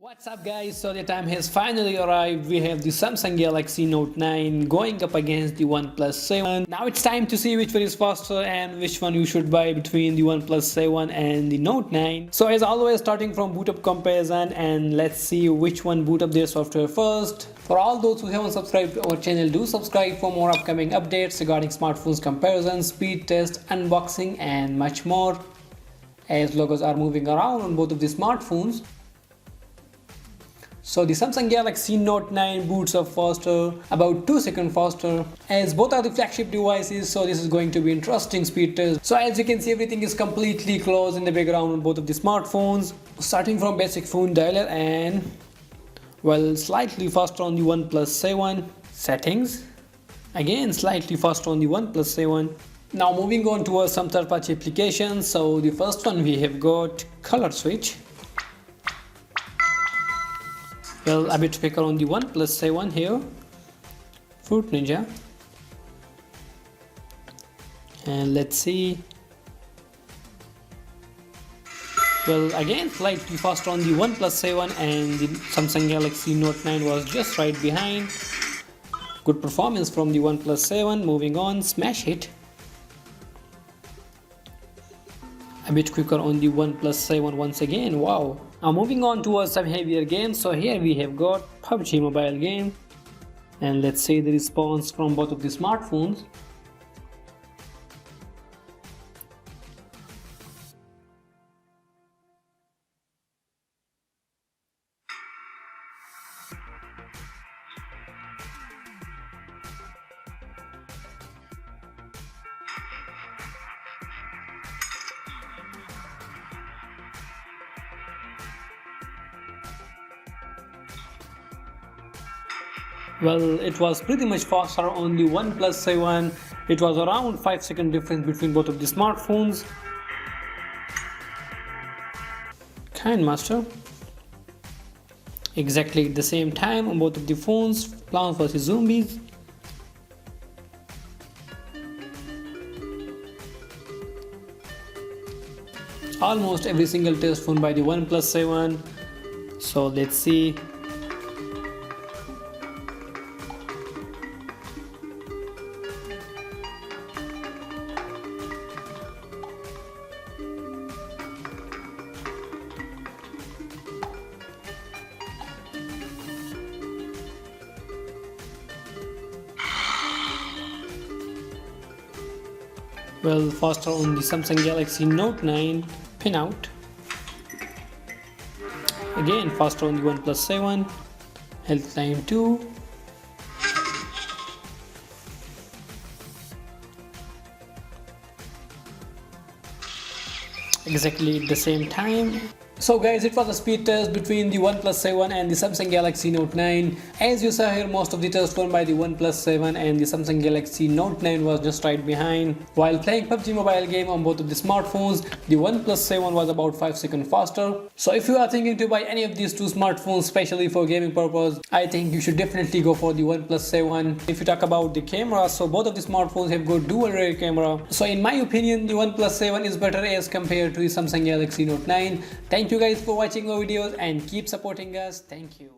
What's up guys, so the time has finally arrived. We have the Samsung Galaxy Note 9 going up against the OnePlus 7. Now it's time to see which one is faster and which one you should buy between the OnePlus 7 and the Note 9. So as always, starting from boot up comparison, and let's see which one boot up their software first. For all those who haven't subscribed to our channel, do subscribe for more upcoming updates regarding smartphones comparison, speed test, unboxing and much more, as logos are moving around on both of the smartphones. So the Samsung Galaxy Note 9 boots up faster, about 2 seconds faster, as both are the flagship devices, so this is going to be interesting speed test. So as you can see, everything is completely closed in the background on both of the smartphones. Starting from basic phone dialer and, well, slightly faster on the OnePlus 7. Settings, again slightly faster on the OnePlus 7. Now moving on towards some third-party applications. So the first one we have got color switch. Well, a bit quicker on the OnePlus 7 here. Fruit Ninja. And let's see. Well, again slightly faster on the OnePlus 7, and the Samsung Galaxy Note 9 was just right behind. Good performance from the OnePlus 7. Moving on, smash hit. A bit quicker on the OnePlus 7 once again. Wow. Now moving on towards some heavier games. So here we have got PUBG mobile game, and let's see the response from both of the smartphones. Well, it was pretty much faster on the OnePlus 7. It was around 5 second difference between both of the smartphones. Master. Exactly at the same time on both of the phones. Plants vs Zombies. Almost every single test phone by the OnePlus 7. So let's see. Well, faster on the Samsung Galaxy Note 9 pinout. Again faster on the OnePlus 7. Health time 2. Exactly at the same time. So guys, it was a speed test between the OnePlus 7 and the Samsung Galaxy Note 9. As you saw here, most of the tests won by the OnePlus 7, and the Samsung Galaxy Note 9 was just right behind. While playing PUBG mobile game on both of the smartphones, the OnePlus 7 was about 5 seconds faster. So if you are thinking to buy any of these two smartphones especially for gaming purpose, I think you should definitely go for the OnePlus 7. If you talk about the camera, so both of the smartphones have got dual rear camera. So in my opinion, the OnePlus 7 is better as compared to the Samsung Galaxy Note 9. Thank you guys for watching our videos and keep supporting us. Thank you.